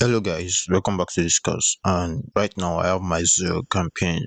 Hello guys, welcome back to Discuss. And right now I have my Zero campaign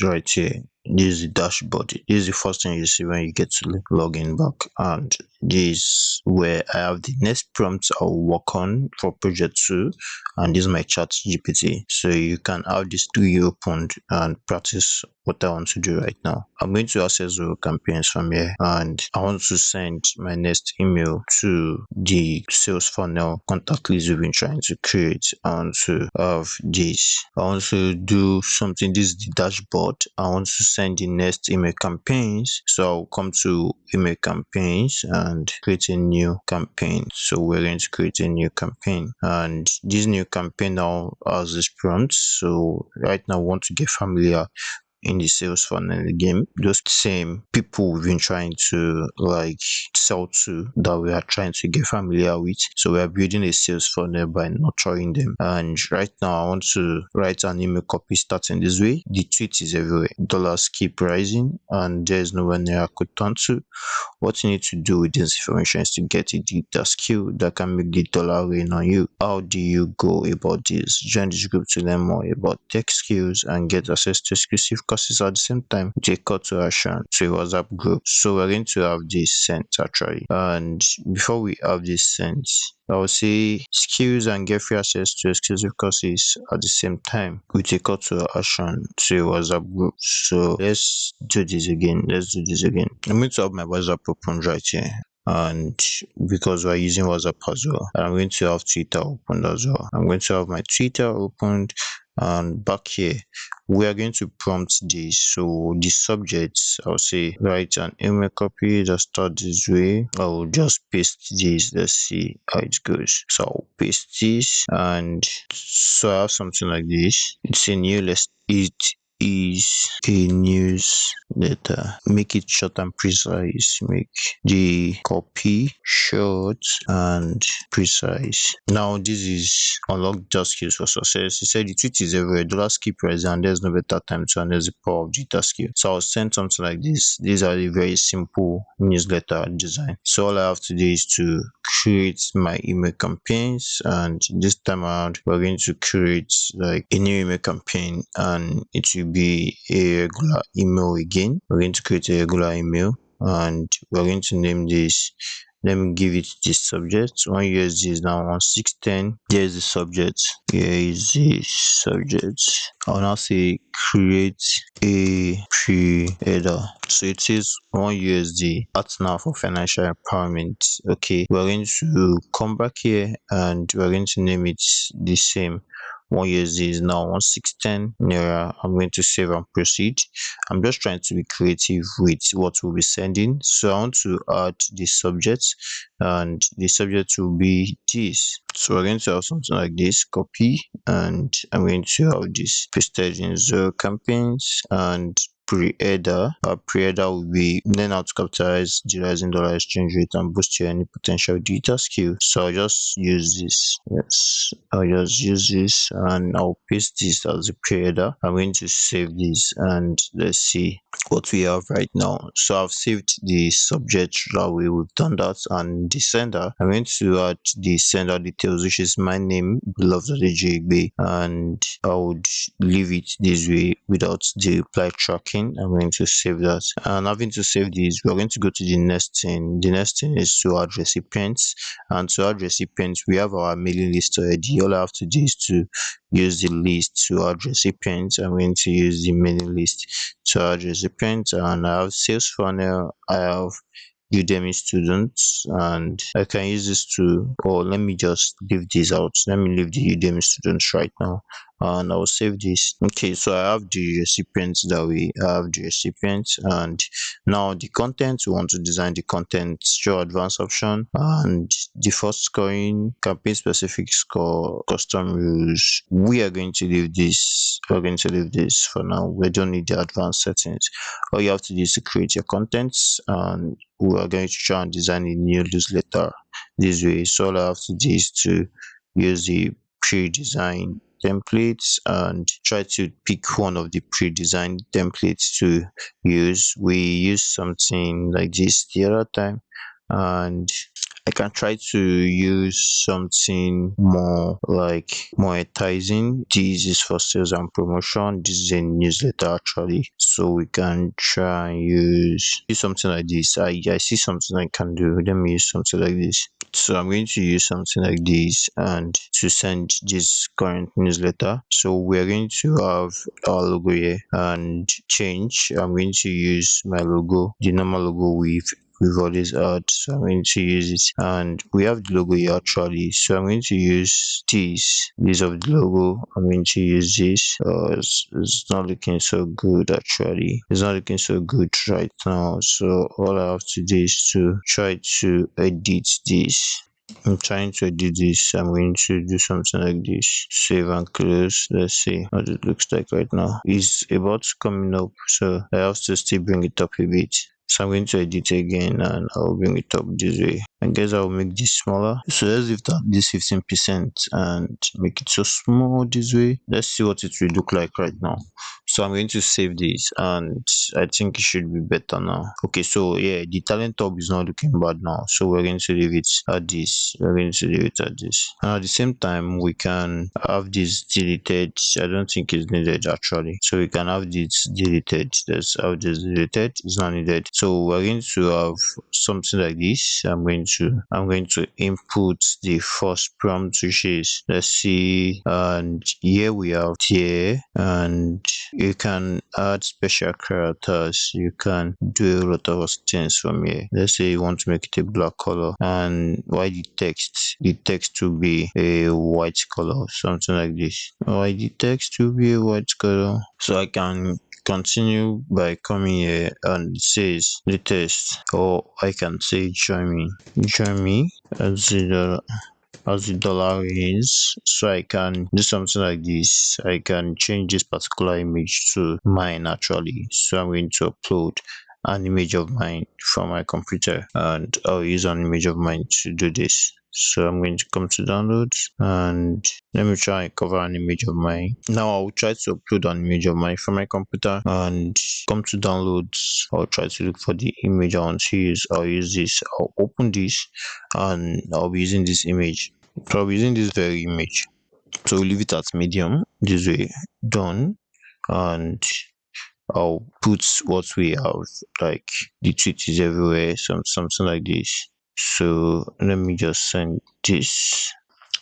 right here. This is the dashboard. This is the first thing you see when you get to log in back, and this is where I have the next prompt I'll work on for project 2, and this is my chat GPT. So you can have this 3 opened and practice what I want to do right now. I'm going to access Zero campaigns from here, and I want to send my next email to the sales funnel contact list we've been trying to create. And to have this, I want to do something. This is the dashboard. I want to send the next email campaigns. So I'll come to email campaigns and create a new campaign. So we're going to create a new campaign, and this new campaign now has this prompt. So right now I want to get familiar in the sales funnel game, those same people we've been trying to sell to, that we are trying to get familiar with. So we are building a sales funnel by nurturing them. And right now I want to write an email copy starting this way. The tweet is everywhere, dollars keep rising, and there's nowhere near I could turn to. What you need to do with this information is to get a digital skill that can make the dollar rain on you. How do you go about this? Join this group to learn more about tech skills and get access to exclusive courses at the same time with a call to action to a WhatsApp group. So we're going to have this sent actually. And before we have this sent, I will say skills and get free access to exclusive courses at the same time with a call to action to a WhatsApp group. So let's do this again. I'm going to have my WhatsApp open right here. And because we're using WhatsApp as well, I'm going to have Twitter opened as well. I'm going to have my Twitter opened, and back here we are going to prompt this. So the subjects, I'll say write an email copy that starts this way. I'll just paste this. Let's see how it goes. So I'll paste this, and so I have something like this. It's a new list. It is a newsletter. Make it short and precise. Make the copy short and precise. Now this is unlock just skills for success. He said the tweet is everywhere, dollars keep rising, and there's no better time to harness the power of digital skill. So I'll send something like this. These are the very simple newsletter design. So all I have to do is to create my email campaigns, and this time around we're going to create like a new email campaign, and it will be a regular email again. We're going to create a regular email, and we're going to name this. Let me give it this subject. 1USD is now 1610. Here is the subject. Here is the subject. I'll now say create a pre-header. So it says 1USD at now for financial empowerment. Okay, we're going to come back here, and we're going to name it the same. 1USD is now 1610 naira. I'm going to save and proceed. I'm just trying to be creative with what we'll be sending. So I want to add the subject, and the subject will be this. So we're going to have something like this, copy, and I'm going to have this pasted in Zero campaigns, and pre-header. Our pre-header will be learn how to capitalize the rising dollar exchange rate and boost your any potential digital skill. So I'll just use this. Yes, I'll just use this, and I'll paste this as a pre-header. I'm going to save this, and let's see what we have right now. So I've saved the subject that way. We've done that, and the sender, I'm going to add the sender details, which is my name, Beloved, and I would leave it this way without the reply tracking. I'm going to save that, and having to save this, we're going to go to the next thing. The next thing is to add recipients, and to add recipients, we have our mailing list already. All I have to do is to use the list to add recipients. I'm going to use the mailing list to add recipients, and I have sales funnel, I have Udemy students, and I can use this to, or let me just leave this out. Let me leave the Udemy students right now, and I'll save this. Okay, so I have the recipients that we have the recipients, and now the content. We want to design the content, show advanced option, and the first scoring, campaign specific score, custom rules. We are going to leave this. We're going to leave this for now. We don't need the advanced settings. All you have to do is to create your contents, and we are going to try and design a new newsletter this way. So all I have to do is to use the pre-designed templates and try to pick one of the pre-designed templates to use. We used something like this the other time, and I can try to use something more like monetizing. This is for sales and promotion. This is a newsletter actually. So we can try and use something like this. I see something I can do. Let me use something like this. So I'm going to use something like this and to send this current newsletter. So we're going to have our logo here and change. I'm going to use my logo, the normal logo we've always had. So I'm going to use it, and we have the logo here actually. So I'm going to use this of the logo. I'm going to use this. It's not looking so good actually. It's not looking so good right now. So all I have to do is to try to edit this. I'm trying to edit this. I'm going to do something like this. Save and close. Let's see what it looks like right now. It's about coming up, so I have to still bring it up a bit. So I'm going to edit again and I'll bring it up this way. I guess I'll make this smaller. So let's lift up this 15% and make it so small this way. Let's see what it will look like right now. So I'm going to save this and I think it should be better now. Okay, so yeah, the talent tab is not looking bad now. So we're going to leave it at this. We're going to leave it at this. And at the same time, we can have this deleted. I don't think it's needed actually. So we can have this deleted. Let's have this deleted. It's not needed. So we're going to have something like this. I'm going to input the first prompt, which is, let's see, and here we have here, and you can add special characters. You can do a lot of things from here. Let's say you want to make it a black color, and why the text will be a white color, something like this. Why the text will be a white color. So I can continue by coming here and it says the test, or I can say join me as the dollar is. So I can do something like this. I can change this particular image to mine actually. So I'm going to upload an image of mine from my computer, and I'll use an image of mine to do this. So I'm going to come to downloads and let me try and cover an image of mine. Now I'll try to upload an image of mine from my computer and come to downloads. I'll try to look for the image I want to use. I'll use this. I'll open this and I'll be using this image. So I'll be using this very image. So we'll leave it at medium this way. Done. And I'll put what we have, like the tweet is everywhere, something like this. So let me just send this.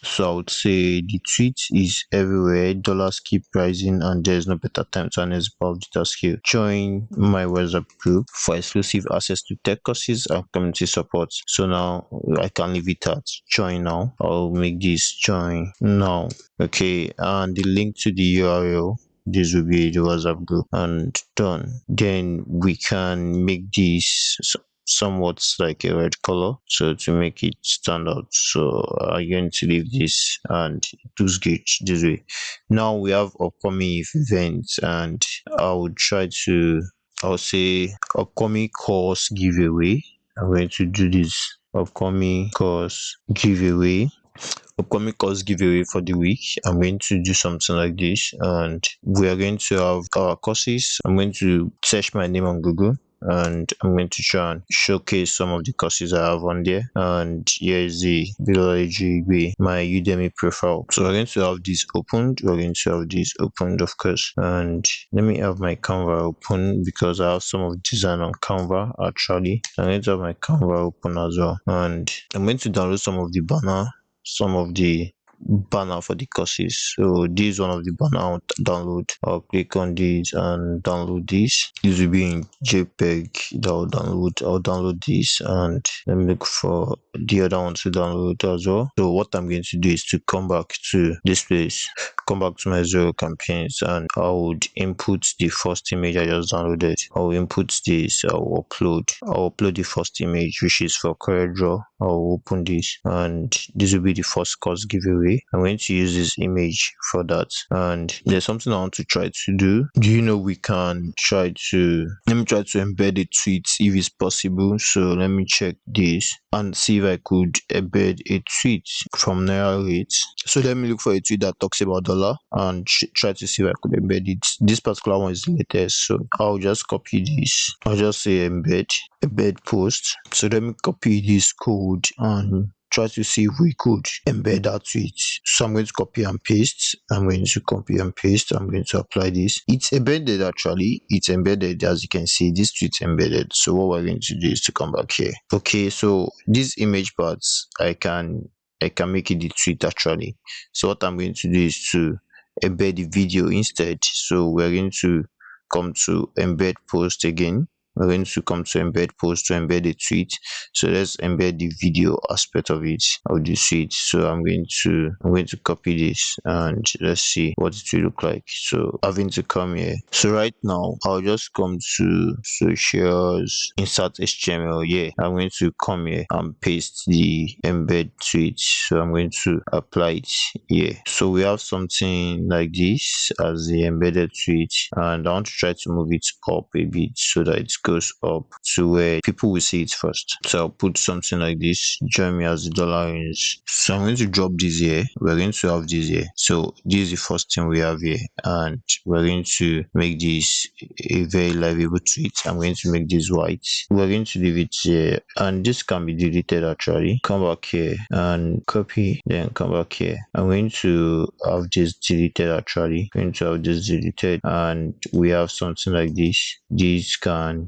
So I would say the tweet is everywhere, dollars keep rising, and there's no better time to harness above data skill. Join my WhatsApp group for exclusive access to tech courses and community support. So now I can leave it at join now. I'll make this join now. Okay, and the link to the URL, this will be the WhatsApp group, and done. Then we can make this somewhat like a red color, so to make it stand out. So I'm going to leave this and it looks good this way. Now we have upcoming events, and I'll say upcoming course giveaway. I'm going to do this upcoming course giveaway for the week. I'm going to do something like this, and we are going to have our courses. I'm going to search my name on Google, and I'm going to try and showcase some of the courses I have on there. And here is the BLGB, my Udemy profile. So we're going to have this opened. Of course. And let me have my Canva open because I have some of the design on Canva actually. I'm going to have my Canva open as well, and I'm going to download some of the banner for the courses. So this is one of the banner I'll download. I'll click on this and download this. This will be in JPEG that I'll download this, and let me look for the other one to download as well. So what I'm going to do is to come back to this place, come back to my Zero campaigns, and I would input the first image I just downloaded. I'll input this. I'll upload the first image, which is for CorelDRAW. I'll open this, and this will be the first course giveaway. I'm going to use this image for that, and there's something I want to try to do. Do you know we can try to embed a tweet if it's possible? So let me check this and see if I could embed a tweet from Naira Rate. So let me look for a tweet that talks about dollar and try to see if I could embed it. This particular one is the latest, so I'll just copy this. I'll just say embed post. So let me copy this code and try to see if we could embed that tweet. So I'm going to copy and paste. I'm going to apply this. It's embedded actually. It's embedded, as you can see. This tweet's embedded. So what we're going to do is to come back here. Okay, so these image parts, I can make it the tweet actually. So what I'm going to do is to embed the video instead. So we're going to come to embed post again. We're going to come to embed post to embed the tweet. So let's embed the video aspect of it, of the tweet. So I'm going to copy this and let's see what it will look like. So having to come here. So right now I'll just come to socials, insert HTML. Yeah, I'm going to come here and paste the embed tweet. So I'm going to apply it here. So we have something like this as the embedded tweet, and I want to try to move it up a bit so that it goes up to where people will see it first. So I'll put something like this. Join me as the dollar range. So I'm going to drop this here. We're going to have this here. So this is the first thing we have here, and we're going to make this a very livable tweet. I'm going to make this white. We're going to leave it here, and this can be deleted actually. Come back here and copy, then come back here. I'm going to have this deleted actually. I'm going to have this deleted, and we have something like this.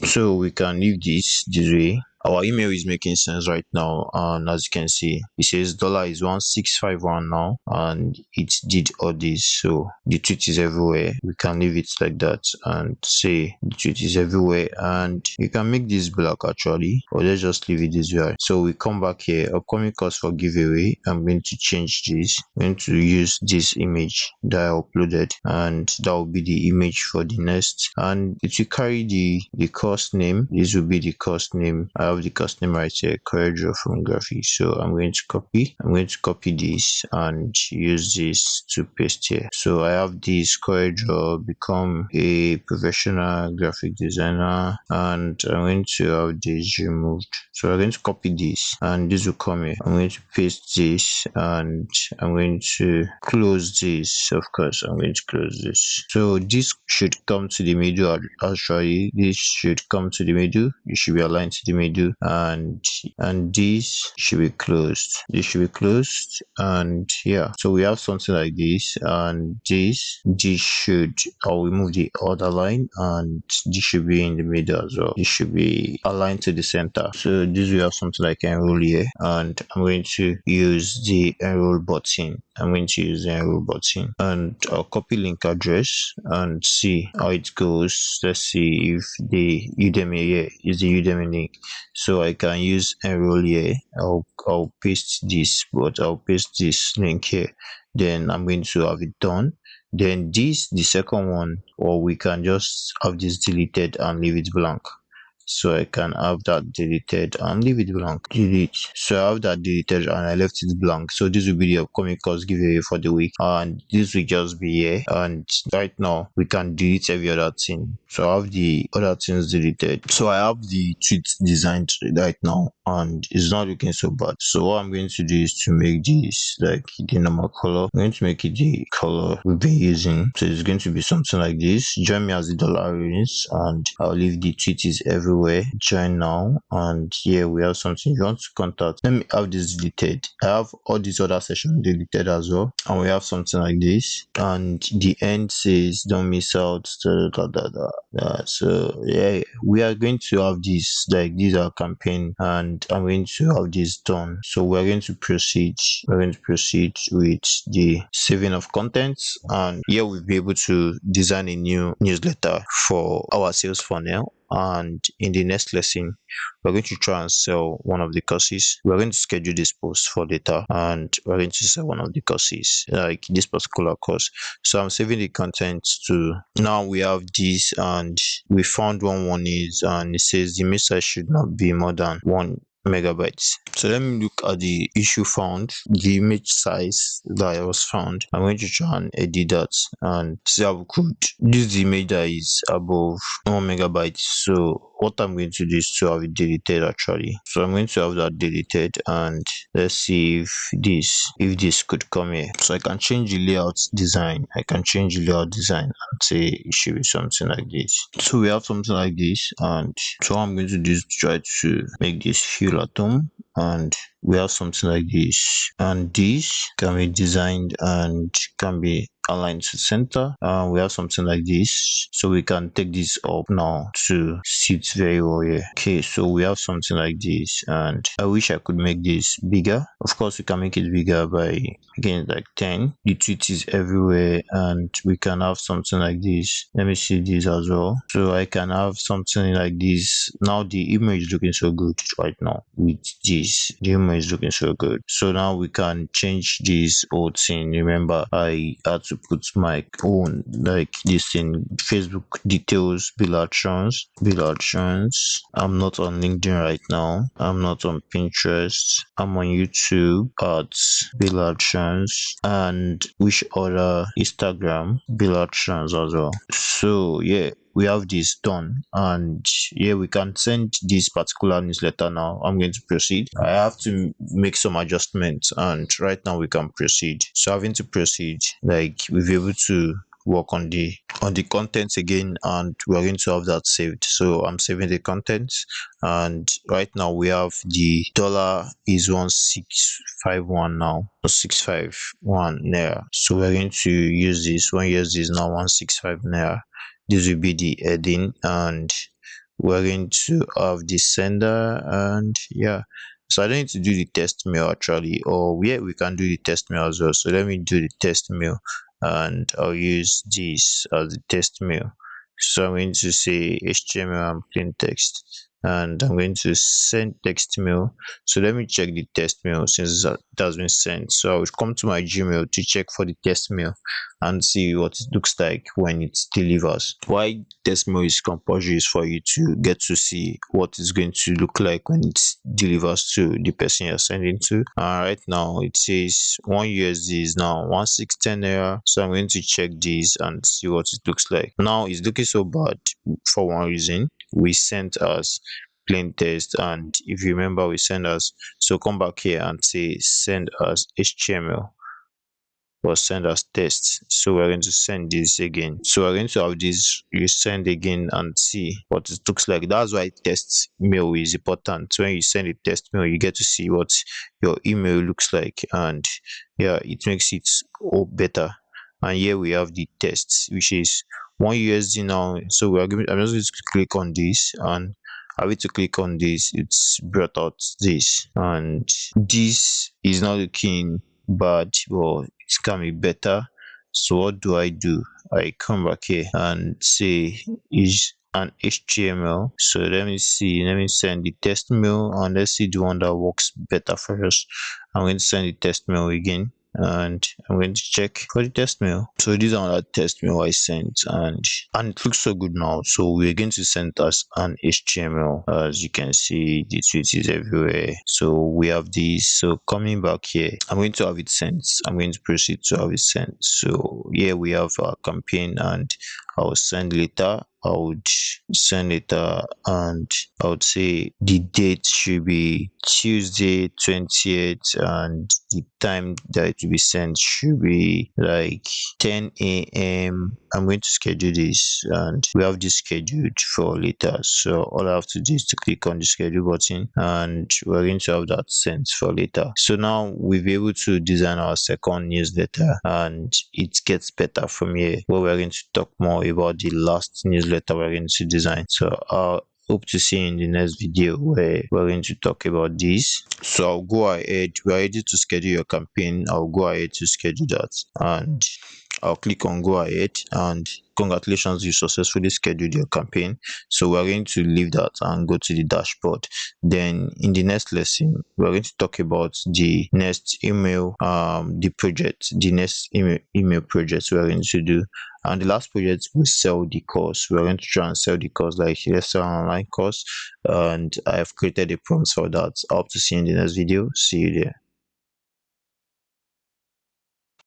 So we can leave this way. Our email is making sense right now, and as you can see, it says dollar is 1651 now, and it did all this. So the tweet is everywhere. We can leave it like that and say the tweet is everywhere, and you can make this black actually, or let's just leave it this way. So we come back here, upcoming cost for giveaway. I'm going to change this. I'm going to use this image that I uploaded, and that will be the image for the next, and it will carry the course name. This will be the course name. I have the course name right here, CorelDRAW from Graphics. So I'm going to copy this and use this to paste here. So I have this CorelDRAW, become a professional graphic designer, and I'm going to have this removed. So I'm going to copy this, and this will come here. I'm going to paste this, and I'm going to close this. Of course, I'm going to close this. So this should come to the middle actually. This should come to the middle. It should be aligned to the middle, and this should be closed. This should be closed, and yeah. So we have something like this, and this should, I'll remove the other line, and this should be in the middle as well. This should be aligned to the center. So this we have something like enroll here, and I'm going to use the enroll button. And I'll copy link address and see how it goes. Let's see if the Udemy here is the Udemy link. So I can use enroll here. I'll paste this, but I'll paste this link here. Then I'm going to have it done. Then this, the second one, or we can just have this deleted and leave it blank. So I can have that deleted and leave it blank. Delete. So I have that deleted and I left it blank. So this will be the upcoming course giveaway for the week, and this will just be here. And right now we can delete every other thing. So I have the other things deleted. So I have the tweet designed right now, and it's not looking so bad. So what I'm going to do is to make this like the normal color. I'm going to make it the color we've been using. So it's going to be something like this. Join me as the dollar range, and I'll leave the tweet is everywhere. Join now, and here we have something you want to contact. Let me have this deleted. I have all these other sessions deleted as well, and we have something like this, and the end says don't miss out. So yeah, we are going to have this, like these are campaign, and I'm going to have this done. So we're going to proceed with the saving of content, and here we'll be able to design a new newsletter for our sales funnel. And in the next lesson, we're going to try and sell one of the courses. We're going to schedule this post for later, and we're going to sell one of the courses, like this particular course. So I'm saving the content to, now we have this, and we found one is, and it says the image size should not be more than 1 megabytes. So let me look at the issue found, the image size that was found. I'm going to try and edit that and see how we could use the image that is above 1 megabyte. So what I'm going to do is to have it deleted actually. So I'm going to have that deleted, and let's see if this could come here. So I can change the layout design. I can change the layout design and say it should be something like this. So we have something like this, and so what I'm going to do is try to make this feel at home, and we have something like this, and this can be designed and can be aligned to center. We have something like this, so we can take this up now to sit very well here. Okay, so we have something like this, and I wish I could make this bigger. Of course, we can make it bigger by making it like 10. The tweet is everywhere, and we can have something like this. Let me see this as well. So I can have something like this. Now the image is looking so good right now with this. The image is looking so good. So now we can change this whole thing. Remember, I had to put my own like this in Facebook details, Billatrons. I'm not on LinkedIn right now. I'm not on Pinterest. I'm on YouTube at Billatrons, and which other Instagram Billatrons as well. So yeah, we have this done, and yeah, we can send this particular newsletter now. I'm going to proceed. I have to make some adjustments, and right now we can proceed. So having to proceed, like we'll be able to work on the contents again, and we're going to have that saved. So I'm saving the contents, and right now we have the dollar is 1651 now, 651 naira. So we're going to use this. One use this now, 165 naira. This will be the heading, and we're going to have the sender, and yeah. So I don't need to do the test mail actually, or yeah, we can do the test mail as well. So let me do the test mail, and I'll use this as the test mail. So I'm going to say HTML and plain text, and I'm going to send text mail. So let me check the test mail since it has been sent. So I will come to my Gmail to check for the test mail and see what it looks like when it delivers. Why test mail is compulsory is for you to get to see what it's going to look like when it delivers to the person you're sending to. Right now it says 1 USD is now 1610 naira. So I'm going to check this and see what it looks like. Now it's looking so bad for one reason. We sent us plain text, and if you remember, we send us, so come back here and say send us HTML or send us text. So we're going to send this again. So we're going to have this you send again and see what it looks like. That's why test mail is important. When you send a test mail, you get to see what your email looks like, and yeah, it makes it all better. And here we have the test, which is 1 USD now. So I'm just going to click on this, and I need to click on this. It's brought out this, and this is not looking bad, but it can be better. So what do? I come back here and say is an HTML. So let me send the test mail, and let's see the one that works better for us. I'm going to send the test mail again, and I'm going to check for the test mail. So these are the test mail I sent, and it looks so good now. So we're going to send us an HTML. As you can see, the tweet is everywhere. So we have this. So coming back here, I'm going to have it sent. I'm going to proceed to have it sent. So here we have our campaign, and I'll send later. I would send it, and I would say the date should be Tuesday 20th, and the time that it will be sent should be like 10 a.m. I'm going to schedule this, and we have this scheduled for later. So all I have to do is to click on the schedule button, and we're going to have that sent for later. So now we'll be able to design our second newsletter, and it gets better from here, where we're going to talk more about the last newsletter we're going to design. So hope to see you in the next video where we're going to talk about this. So I'll go ahead. We're ready to schedule your campaign. I'll go ahead to schedule that, and I'll click on go ahead, and congratulations, you successfully scheduled your campaign. So we're going to leave that and go to the dashboard. Then in the next lesson, we're going to talk about the next email the next email project we're going to do. And the last project will sell the course. We're going to try and sell the course, like let's sell an online course, and I have created a prompt for that. I hope to see you in the next video. See you there.